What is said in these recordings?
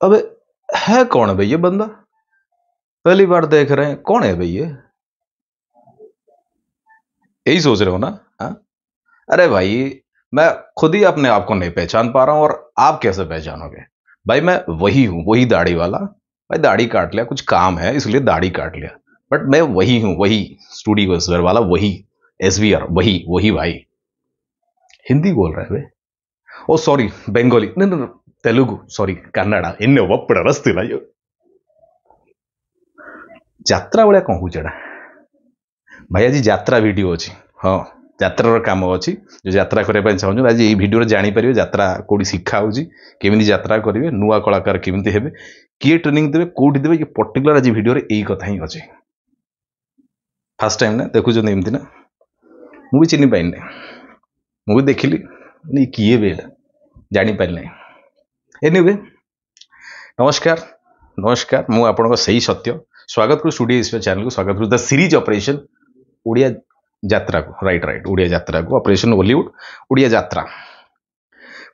अबे है कौन है भाई ये बंदा? पहली बार देख रहे हैं, कौन है भाई ये? यही सोच रहे हो ना? हाँ? अरे भाई, मैं खुद ही अपने आप को नहीं पहचान पा रहा हूं, और आप कैसे पहचानोगे? भाई मैं वही हूं, वही दाढ़ी वाला। भाई दाढ़ी काट लिया, कुछ काम है इसलिए दाढ़ी काट लिया। बट मैं वही हूं, वही स्टूडियो एसवीआर वाला, वही एसवीआर, वही वही भाई। हिंदी बोल रहा है भाई? ओ सॉरी, बेंगोली, नहीं नहीं, तेलुगु, सॉरी, कन्नड़ा, इन्ने ಒಪ್ಪಡ ರಸ್ತಿಲ್ಲ ಅಯ್ಯೋ ଯାତ୍ରା ଭଳିଆ କଣ କହୁଛି ଏଟା? ଭାଇ ଆଜି ଯାତ୍ରା ଭିଡିଓ ଅଛି। ହଁ, ଯାତ୍ରାର କାମ ଅଛି। ଯୋଉ ଯାତ୍ରା କରିବା ପାଇଁ ଚାହୁଁଛନ୍ତି ଆଜି ଏଇ ଭିଡିଓରେ ଜାଣିପାରିବେ ଯାତ୍ରା କୋଉଠି ଶିଖା ହଉଛି, କେମିତି ଯାତ୍ରା କରିବେ, ନୂଆ କଳାକାର କେମିତି ହେବେ, କିଏ ଟ୍ରେନିଂ ଦେବେ, କୋଉଠି ଦେବେ, ଇଏ ପର୍ଟିକୁଲାର ଆଜି ଭିଡିଓରେ ଏଇ କଥା ହିଁ ଅଛି। ଫାର୍ଷ୍ଟ ଟାଇମ୍ ନା ଦେଖୁଛନ୍ତି ଏମିତି ନା? ମୁଁ ବି ଚିହ୍ନି ପାଇନି, ମୁଁ ବି ଦେଖିଲି କିଏ ବି ଏଟା ଜାଣିପାରିଲି ନାହିଁ। ଏନିୱେ, नमस्कार नमस्कार, मु आपन सही सत्य स्वागत करू स्टूडियो एसवीआर चैनल को, स्वागत करू द सीरीज ऑपरेशन ओडिया यात्रा को। राइट राइट, ओडिया यात्रा को, ऑपरेशन बॉलीवुड ओडिया यात्रा।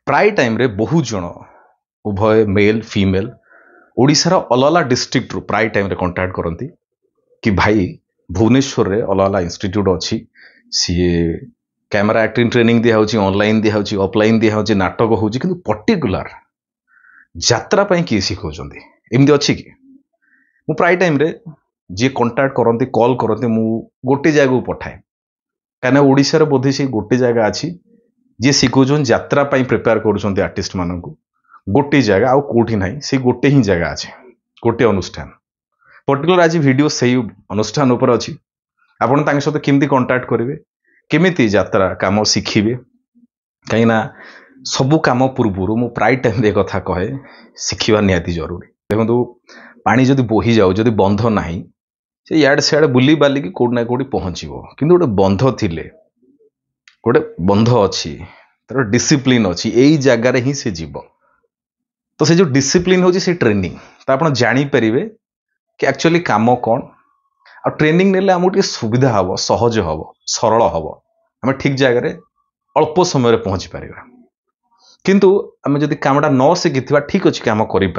प्राय टाइम रे बहुत जन उभय मेल फीमेल ओडिशार अलग अलग डिस्ट्रिक्ट रु प्राय टाइम रे कांटेक्ट करती कि भाई भुवनेश्वर रे अलग अलग इंस्टीट्यूट अच्छी, सी कैमरा एक्टिंग ट्रेनिंग दिया होची, ऑनलाइन दिया होची, ऑफलाइन दिया होची, नाटक होची, किंतु पर्टिकुलर यात्रा पाई किए शिखौଛନ୍ତି एमती अच्छी कि मु प्राय टाइम रे जी कांटेक्ट करती, कॉल करती, मु गोटे जगह पठाए, कहीं ओडिशा रे बोधे से गोटे जगह अच्छी जी शिखौଛନ୍ତି यात्रा पाई प्रिपेयर करूଛନ୍ତି आर्टिस्ट मानक गोटे जगह, आउ कोठी नाही, से गोटे ही जगह अच्छे, गोटे अनुष्ठान। पर्टिकुलर आज वीडियो सही अनुष्ठान ऊपर अच्छी। आपन तांके सहित केमती कांटेक्ट करेंगे, केमिति यात्रा काम शिखिबे, कहीं ना सबू कम पूर्व मु प्राय टाइम रे कथा कहे शिखा निहाती जरूरी। देखो पानी जदि बोही जाऊ, जदि बंध नाही, से याड सियाड बुली बालिकी कोड ना कोडी पहुंचीबो, किंतु गोटे बंध थिले, गोटे बंध अच्छी, तार डिसिप्लिन अच्छी, एई जगार ही से जीव। तो से जो डिसिप्लिन होची से ट्रेनिंग, तो आपण जानी परिबे कि एक्चुअली काम कौन, आ ट्रेनिंग नेले हमको सुविधा हबो, सहज हबो, सरल हबो, हम ठीक जगह अल्प समय पहुंची पारिबा। किंतु आम जदि कामटा न शिखि ठीक अच्छे कम कर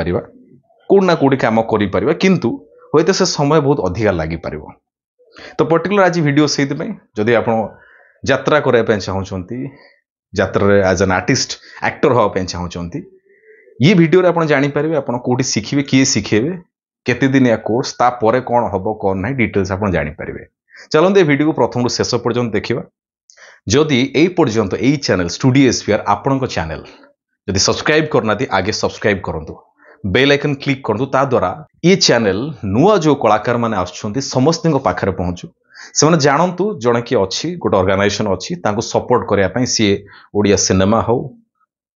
कौटना कौटी कम कर, किंतु हूँ से समय बहुत अधिका लगी पार। तो पर्टिकुलर आज वीडियो से जदि आप यात्रा करने चाहते, यात्रा एज एन आर्टिस्ट एक्टर हाँपाई चाहते, ये वीडियो आप जापर आप कौटी शिखे, किए शिखेबे, केते दिन या कोर्स, तापर कौन हम कौन ना डिटेल्स आप जापर। चलते ये वीडियो को प्रथम शेष पर्यंत देखा। जदि यही पर्यंत यही चैनल स्टूडियो एसवीआर आपण चैनल जदि सब्सक्राइब करना आगे सब्सक्राइब करूँ, बेल आइकन क्लिक करूँ, ता द्वारा ये चैनल नुआ जो कलाकार माने आछुंती समस्त पाखरे पहुंचू, से जानतु जड़े किए अच्छी गोटे ऑर्गेनाइजेशन अच्छी, सपोर्ट करने सी ओडिया सिनेमा हो,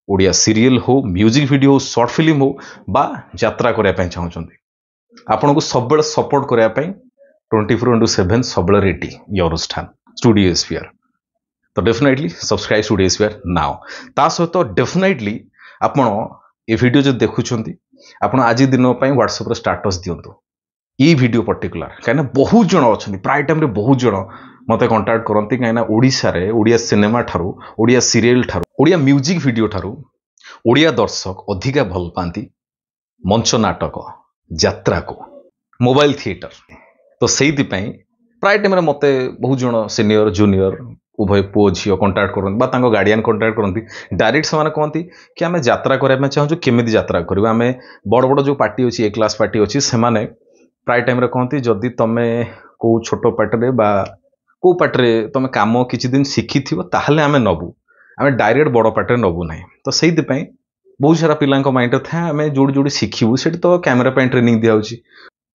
ओडिया सीरियल हो, म्यूजिक वीडियो हो, शॉर्ट फिल्म हो, बा यात्रा करने चाहते, आपन को सब सपोर्ट करने 24/7 सब रेडी ये अनुष्ठान स्टूडियो एसवीआर। तो definitely subscribe studio SVR now. ता सहित डेफिनेटली आपण ये वीडियो जो देखुछंती, आपण आज दिन पे व्हाट्सएप स्टाटस दिंतु ये वीडियो पर्टिकुलर, कहीं बहुत जन अच्छा प्राय टाइम रे बहुत जन मत कंटाक्ट करती, कहीं ओडिशा रे ओडिया सिनेमा ठारू, ओडिया सीरियल ठारू, ओडिया म्यूजिक वीडियो ठारू ओडिया दर्शक अधिका भल पाती मंच नाटक यात्रा को, मोबाइल थिएटर। तो से प्राय टाइम मत बहुत जन सीनियर जूनियर उभय पुओ झील कंटाक्ट करते, गार्डियन कंटाक्ट करती, डायरेक्ट से कहती कि आम यात्रा करने चाहूँ, केमी यात्रा करें, आम बड़ बड़ जो पार्टी अच्छी, ए क्लास पार्टी अच्छी, से प्राय टाइम कहती जदि तुम्हें कौ छोट पार्टी बा कौ पार्टी तुम कम किसी दिन शिखि ताहले आम नबू, आम डायरेक्ट बड़ पार्टी नबू ना। तो से बहुत सारा पिला माइंड था आम जोड़ी जोड़ी शिखू, से तो कैमेरा ट्रेनिंग दिया,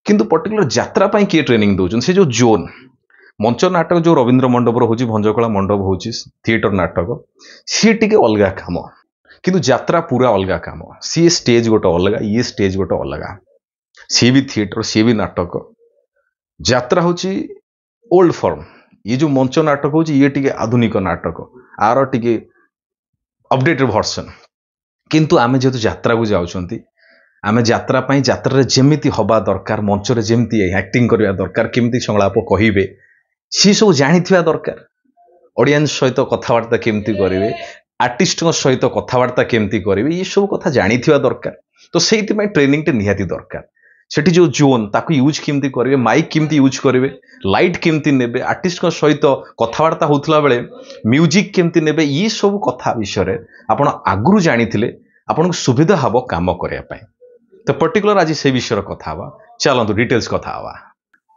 किंतु पर्टिकुलर यात्रा किए ट्रेनिंग दौरान से जो जोन मंच नाटक जो रवींद्र मंडप रोचे, भंजकला मंडप हो थिएटर नाटक, सी टी अलग कम, किंतु यात्रा पूरा अलग कम। सी स्टेज गोटे अलग, ये स्टेज गोटे अलग, सी भी थिएटर, सी भी नाटक। यात्रा हूँ ओल्ड फॉर्म, ये जो मंच नाटक हो ये टी आधुनिक नाटक, आर टी अपडेटेड वर्सन। किंतु आमे जेहेतु यात्रा को जाउछंती, आमे यात्रा यात्रा जेमिति हवा दरकार, मंच रे जेमिति एक्टिंग करबा दरकार, केमिति संलाप कहिबे सी सब जानी दरकार, ऑडियंस सहित कथबार्ता केमती करेंगे, आर्टिस्ट सहित कथबार्ता केमती करेंगे, ये सब कथा जानी दरकार। तो से ट्रेनिंग टे निहाती दरकार सेठी जो जोन ताकू यूज केमती करेंगे माइक केमती यूज करेंगे लाइट केमती नेबे आर्टिस्ट सहित कथबार्ता होतला बेले म्यूजिक केमती नेबे ये सब कथा विषय आपण आगुरु जानिथिले आपन सुविधा हबो काम करिया पय तो पर्टिकुलर आज से विषय कथा हवा चलतु डिटेल्स कथा हवा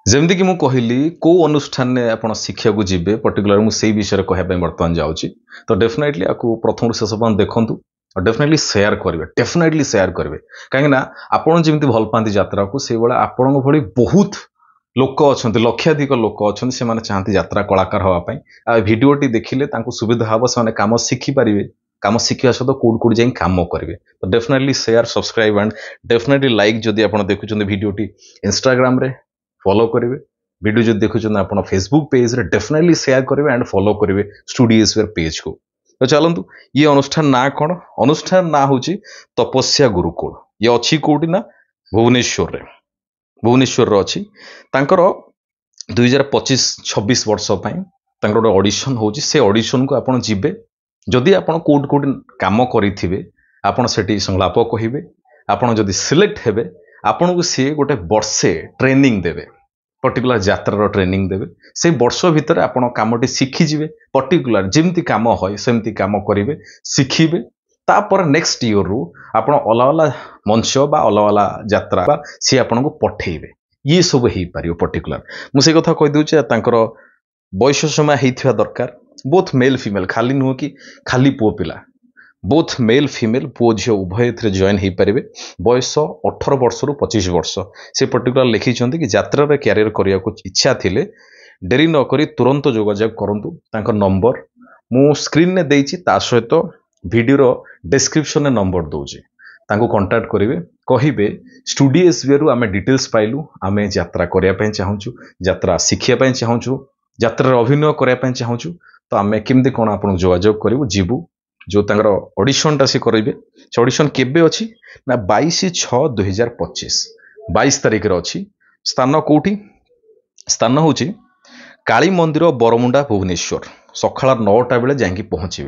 जमती कि मु कहली को अनुष्ठान ने आपण शिक्षा को जीवे पर्टिकुलर मु से विषय कहबे वर्तमान जाउची तो डेफिनेटली आकु प्रथम शेष पर्यंत देखंतु और डेफिनेटली शेयर करेंगे कहीं आपड़ जमी भल पाती यात्रा को से भाई आपण भली बहुत लोक अच्छा लक्षाधिक लोक अच्छा से चाहती यात्रा कलाकार हाँपाई आ भिडटी देखिले सुविधा हम से कम शिखिपारे कम शिखा सहित कौट कौट जाए कम करेंगे तो definitely share subscribe and definitely like जदि आप देखुं भिडटी इंस्टाग्राम रे फॉलो करेंगे वीडियो जो देखुं आप फेसबुक पेज रे डेफिनेटली शेयर करेंगे एंड फॉलो करेंगे स्टूडियोज पेज को तो चलतु ये अनुष्ठान ना कौन अनुष्ठान ना हूँ तपस्या गुरुकुल ये अच्छी कौटी ना भुवनेश्वर रे अच्छी तांकर 2025-26 वर्ष गोटे ऑडिशन होची से ऑडिशन को आपण जीवे जदि आपण कोट कोट काम करिथिबे आपण सेठी संलाप कहिबे आपण जदि सिलेक्ट हेबे आपण को सी गोटे वर्षे ट्रेनिंग देबे पर्टिकुलर यात्रा ट्रेनिंग देवे से वर्ष भितर आपण कामटी शिखिजिवे पर्टिकुलर जमती काम होय सेमती काम करिवे शिखिबे तापर नेक्स्ट ईयर रु आपण अलग अलग मंच बा अलग अलग यात्रा बा सी आपण को पठेइबे ये सब हेई पारियो पर्टिकुलर मु से कथा कहि दोचे तांकर बयस समय हेइथिबा दरकार बोथ मेल फीमेल खाली नुह कि खाली पुओ पिला बोथ मेल फीमेल पुओ झियो उभय थे जॉइन हो पारे बयस 18 वर्ष रु 25 वर्ष से पर्टिकुलर लिखिं कि यात्रा क्यारियर करने को इच्छा थिले डेरी न करी तुरंत जोगाजोग करंतु तांको नंबर मु स्क्रीन ने देइछि ता सहित वीडियो डिस्क्रिप्शन ने नंबर दोजे तांको कांटेक्ट करिवे कहिबे स्टूडियो एसबीआई रु आमे डिटेल्स पाइलु आमे यात्रा करिया पय चाहूछु यात्रा शिखिया पय चाहूछु यात्रा अभिनय करिया पय चाहूछु तो आमे केमदे कोन आपन जोगाजोग करिवु जीवु जो तांकर ऑडिशन टा से करेंगे से ऑडिशन केबे अछि ना 22/6/2025 22 तारिख रे अछि स्थान कोठी स्थान होची काली मंदिर बरमुंडा भुवनेश्वर सकाळ 9टा बेले जांकी पहुँचे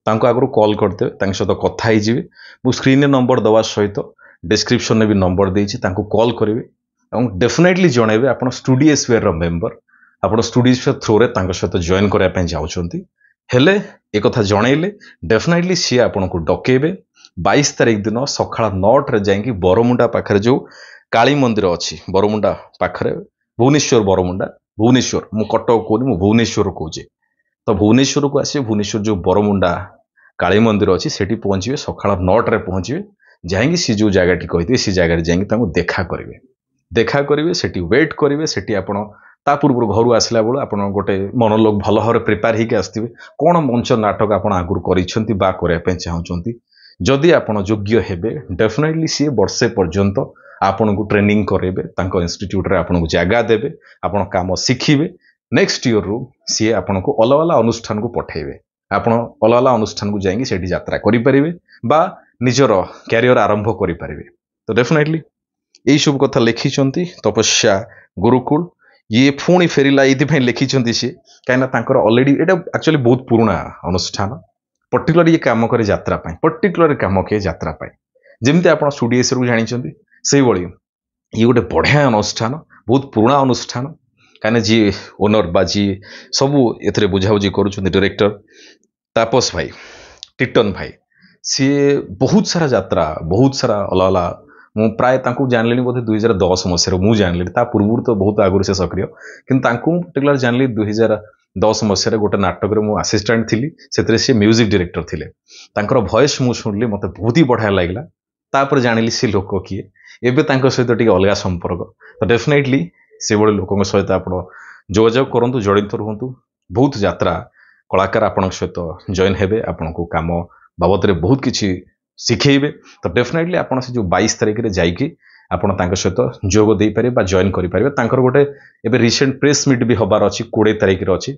तांको आगु कॉल करते सहित कथा हो मु स्क्रीन रे नंबर दवा सहित डिस्क्रिप्शन में भी नंबर देछि तांको कॉल करेंगे और डेफिनेटली जनइबे आपण स्टूडियो एसबीआई मेंबर आपण स्टूडियो एसबीआई थ्रू रे तांको सहित जॉइन करया पय जाउछंती हेले एक कथा जनइले डेफिनेटली सी आपन को डकेबे 22 तारिख दिन सकाळ 9 जाएंगी बरमुंडा पाखरे जो काली मंदिर अच्छी बरमुंडा पाखरे भुवनेश्वर बरमुंडा भुवनेश्वर मु कटक कहूनी मु भुवनेश्वर कहूचे तो भुवनेश्वर को आसे भुवनेश्वर जो बरमुंडा काली मंदिर अच्छी सेठी पहुँचे सकाळ 9 पहुँचे जाएंगी सी जो जगह कहते सी जगह जाएंगी देखा करेंगे सेठी वेट करेंगे सेठी आपण ता पूर्व घर आसला बेलू आप गोटे मनोलोग भल भाव प्रिपेयर होकर आसवे कौन मंच नाटक आप आगुरी करने चाहते जदि आप योग्य हेबे डेफिनेटली सी वर्षे पर्यंत आपन को ट्रेनिंग करेबे तांको इंस्टीट्यूट रे आपन को जगह देबे आपन काम शिखिबे नेक्स्ट ईयर रु सी आपन को अलग अलग अनुष्ठान को पठेबे आपन अलग अलग अनुष्ठान को जाएंगे सेठी यात्रा करि परिबे बा निजर कैरियर आरंभ करि परिबे तो डेफिनेटली यही सब कथा लिखिचंती तपस्या गुरुकुल ये पुणी फेरिला ये लिखिं सी कहीं ऑलरेडी ये एक्चुअली बहुत पुराना अनुष्ठान पर्टिकुलर ये कम करे यात्रा पर्टिकुलर कम किए यात्रा जमती आप स्टूडियो को जानते से भाई ये गोटे बढ़िया अनुष्ठान बहुत पुराना अनुष्ठान कहीं जी ओनर बा जी सबू ए बुझाबुझी कर डायरेक्टर तापस भाई टिटन भाई सी बहुत सारा यात्रा बहुत सारा अलग अलग मु प्राय जानली बोधे 2010 मसीह मु जानली पूर्व तो बहुत आगुरी से सक्रिय कि पर्टिकुलर जानली 2010 मसीह गोटे नाटक मु असिस्टेंट थी से म्यूजिक डायरेक्टर थिले तांकर वॉइस मु सुनली मते बहुत ही बढ़िया लागला तापर जानली से लोक किए एबे तांको सहित टिके अलगा संपर्क तो डेफिनेटली से बड़े लोकों सहित आप जोगाजोग करूँ जड़ित रुहतु बहुत यात्रा कलाकार आपण सहित जॉइन हेबे आपण को काम बाबद बहुत किसी शिखेबे तो डेफिनेटली आपण से जो 22 तारिख रे जाइकी आपण तांको सहित जोग दे पारे बा जॉइन करि पारे तांकर गोटे एबे रिसेंट प्रेस मीट भी हबार अछि 20 तारिख रे अछि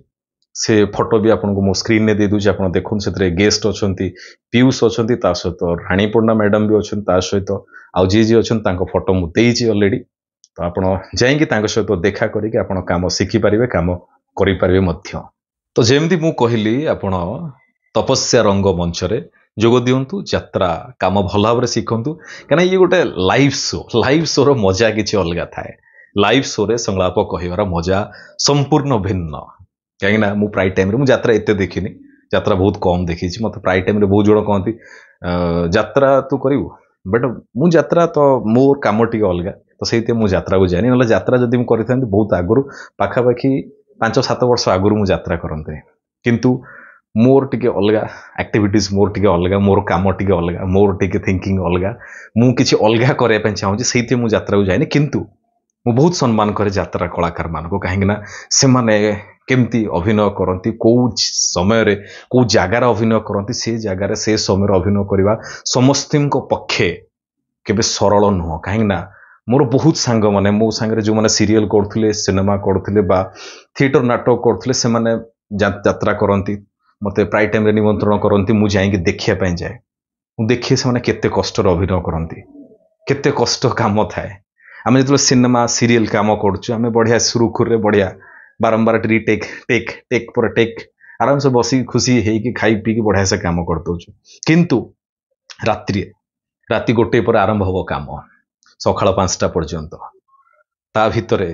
से फोटो भी आपन को मो स्क्रीन ने दे दूची आपण देखुन सेतरे गेस्ट अछंती पीयूष अछंती ता सहित रानी पण्डा मैडम भी अछन ता सहित आ जी अछन तांको फोटो मु देइची ऑलरेडी तो आपण जाइकी तांको सहित देखा करी कि आपण काम शिखि पारिबे काम करि पारिबे मध्य तो जेमती मु कहली आपण तपस्या रंग मंच रे जोग दिंतु यात्रा काम भल भाव शिखु कहीं ये गोटे लाइव शोर मजा किसी अलग थाए लाइव शो रे संलाप कहबार मजा संपूर्ण भिन्न कहीं प्राय टाइम मुझे यात्रा एत देखनी यात्रा बहुत कम देखी मत प्राय टाइम बहुत जन कहती यात्रा तू करू बट मु यात्रा तो मोर कम टी अलग तो से मुझे यात्रा को जानी ना यात्रा जब मुझे करी बहुत आगु पाखापाखि 5-7 वर्ष आगु मुझे यात्रा करते किंतु मोर टिके अलग एक्टिविटीज मोर टिके अलग मोर काम टिके अलग मोर टिके थिंकिंग अलग मु किछि अलग करने चाहूँगी से मुझे यात्रा को जानी किंतु मु बहुत सम्मान करे यात्रा कलाकार मान को कहीं से माने केमती अभिनय करती कौ समय रे कौ जगार अभिनय करती से जगार से समय अभिनय करवा समस्त पक्षे केबे सरल नुह कहीं मोर बहुत सांग माने मो सांगे जो मैंने सीरियल करते सिनेमा करते थिएटर नाटक करते से माने यात्रा करती मते प्राय टाइम रे निमंत्रण करती मुझे जाइए देखिया जाए देखिए से माने केते कष्ट अभिनय करती केते कष्ट काम थाए आम जो सिनेमा सीरियल कम करें बढ़िया सुरुखुर बढ़िया बारंबार टेक टेक टेक पर टेक आराम से बस खुशी होगी खाई पीकी बढ़िया से कम कर दौचु किंतु राति 1 पर आरंभ हम कम सकाळ 5टा पर्यंत ता भितर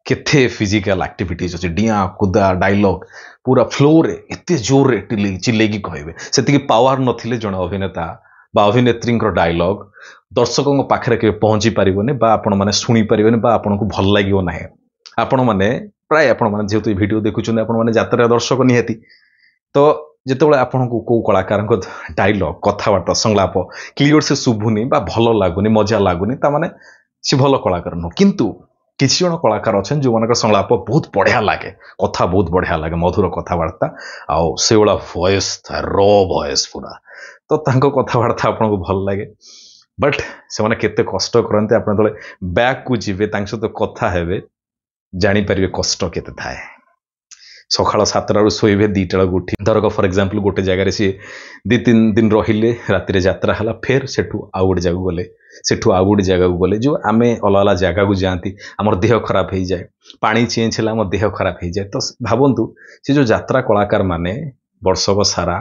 केथे फिजिकल एक्टिविटीज अच्छे डिया कुदा डायलॉग पूरा फ्लो रे एते जोर रे चिल्लेकी कहबे से पावर नथिले जन अभिनेता बा अभिनेत्री डायलॉग दर्शकों पाखे के पहुंची पारिबने बा आपण माने सुनी पारिबने बा आपण को भल लागिवो नाही आपण माने प्राय आपण माने जेतु वीडियो देखुछन आपण माने यात्रा दर्शक निहाती तो जेतेबेले आपण को को कलाकार को डायलॉग कथाबार्ता संलाप क्लियर से शुभुनी बा भल लागुनी मजा लागुनी ता माने से भल कलाकार न किंतु किसी जन कलाकार अच्छे जो मान संलाप बहुत बढ़िया लगे कथा बहुत बढ़िया लगे मधुर कथबार्ता आउ से भाया वॉइस था र वॉइस पूरा तो तांको कथबार्ता आपन को भल लगे बट से माने केते कष्ट करते आप बैक को जीवे सहित कथा हेबे जानी पारिबे कष्ट केते थाए सकाळ 7टारू शोबे 2टा उठी धरक फॉर एग्जांपल गोटे जगह सी 2-3 दिन रहिले राति यात्रा हला फिर सेठू आउ गोटे जगह गले सेठू आउ गोटे जगह को गले जो आमे अलग जगह को जाती आमर देह खराब हो जाए पानी चेंज है आम देह खराब हो जाए तो भावंतु से जो यात्रा कलाकार माने वर्षक सारा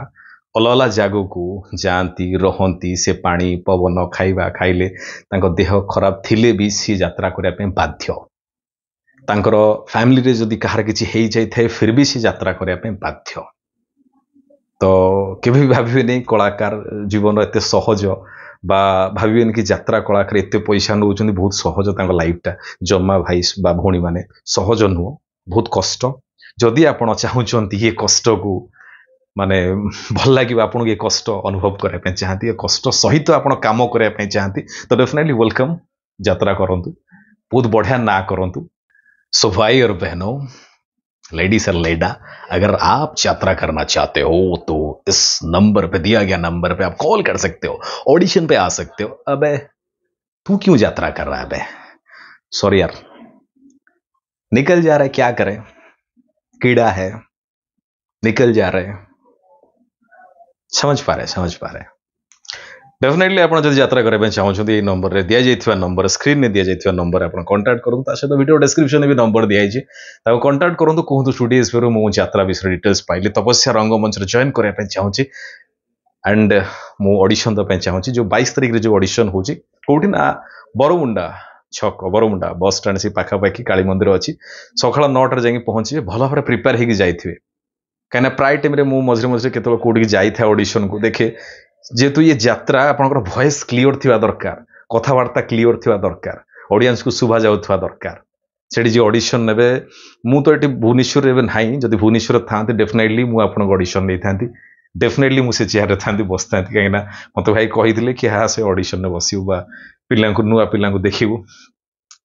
अलग जगह को जाती रहती से पानी पवन खाइबा खाइले तांको देह खराब थिले भी सी यात्रा करने बाध्य तांकर फैमिली रे जदि कहार किछि हेई जाय थाए फिर भी सी यात्रा करने बाध्य तो केबे भी भाबिबे नहीं कलाकार जीवन एते सहज बा भाबिबेन कि यात्रा कलाकार एते पैसा नौचंदी बहुत सहज तांको लाइफटा जम्मा भाई बा भौणी माने सहज नुह बहुत कष्ट जदि आपण चाहूचंती ये कष्ट को माने भल लगे आपन ये कष्ट अनुभव करने चाहती कष्ट सहित आप काम करने चाहती तो डेफिनेटली वेलकम यात्रा करंतु बहुत बढ़िया ना करंतु सो भाई और बहनों लेडीज और लेडा अगर आप यात्रा करना चाहते हो तो इस नंबर पे दिया गया नंबर पे आप कॉल कर सकते हो ऑडिशन पे आ सकते हो अबे तू क्यों यात्रा कर रहा है अबे सॉरी यार निकल जा रहा है क्या करें कीड़ा है निकल जा रहे हैं समझ पा रहे डेफिनेटली आप जो यात्रा करने चाहते ये नंबर रे दिया जाइथिबा नंबर स्क्रीन में दिया जाइथिबा नंबर आप कांटेक्ट करूँ सहित वीडियो डिस्क्रिप्शन में भी नंबर दिखाई कांटेक्ट करूँ कहतु स्टूडियो स्पेयर मु यात्रा विषय डिटेल्स पाइली तपस्या रंगमंच जॉइन करने चाहूँगी एंड मु ऑडिशन दे चाहूँगी जो 22 तारिख रे जो ऑडिशन होची कोठी ना बरमुंडा छक बरमुंडा बस स्टैंड से पाखापाखि काली मंदिर अच्छी सकाळ 9 जाए पहुंचे भल भाव प्रिपेयर होगी जाइए कहीं प्राय टाइम मु मझे मझे केतल कौटी जाए ऑडिशन को देखे जेहेतु ये यात्रा आपंकर वॉइस क्लियर थिबा दरकार कथबार्ता क्लियर थिबा दरकार ऑडियंस को शुभा जाउथबा दरकार सेठी जे ऑडिशन नेबे मु तो एटी भुवनेश्वर रे नाही जदि भुवनेश्वर थांते डेफिनेटली मु आपन ऑडिशन नै थांती डेफिनेटली मु से चेयर रे थांती बसतांती कहिना मते भाई कहिदिले कि हा से ऑडिशन ने बसिउ बा पिल्ला को नुआ पिल्ला को देखिबु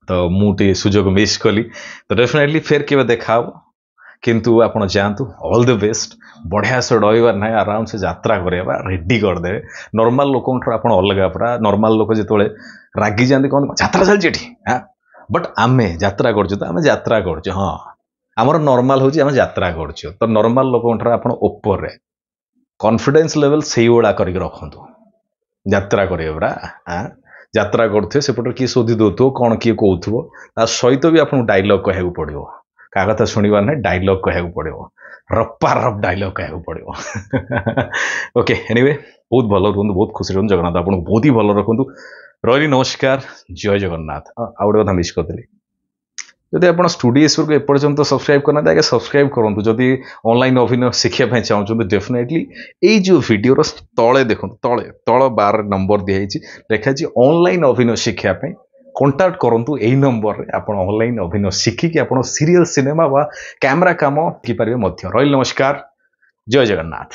तो मु टे सुजोग मिस कली तो डेफिनेटली फेर केबे देखाव किंतु आपण जानतु ऑल द बेस्ट बढ़िया से डर ना आराम से यात्रा करवा रेडी करदे नॉर्मल लोक आप अलग पूरा नॉर्मल लोक जो रागी जाती कौन यात्रा चलती हाँ बट आमे यात्रा कर तो आम यात्रा कर हाँ आमर नॉर्मल हूँ आम यात्रा कर तो नॉर्मल लोक आप ऊपर कॉन्फिडेंस लेवल से करके रखु यात्रा करेंगे पूरा हाँ यात्रा करते सेपटे किए शोधी दौथो कौन किए कौथो सहित भी आपको डायलॉग कहू पड़ो क्या कथा शुणवार ना डायलॉग कहू पड़ो रप्पा रप डायलॉग कहू पड़ो ओके एनीवे बहुत भल रुहतु बहुत खुशी रुहतु जगन्नाथ आपको बहुत ही भल रखु रही नमस्कार जय जगन्नाथ आ गोटे कथा मिस करते जदि आप स्टूडियो को एपर्यंत सब्सक्राइब करना आगे सब्सक्राइब करूँ जदि ऑनलाइन अभिनय शिखा चाहते डेफिनेटली ये जो वीडियो तले देखो तले तल बार नंबर दिखाई लिखाई ऑनलाइन अभिनय शिखापी कंटाक्ट करूँ यही नंबर आप ऑनलाइन अभिनय शिखिकी आप सीरियल सिनेमा वा कैमरा काम शिखिपारे रही नमस्कार जय जगन्नाथ।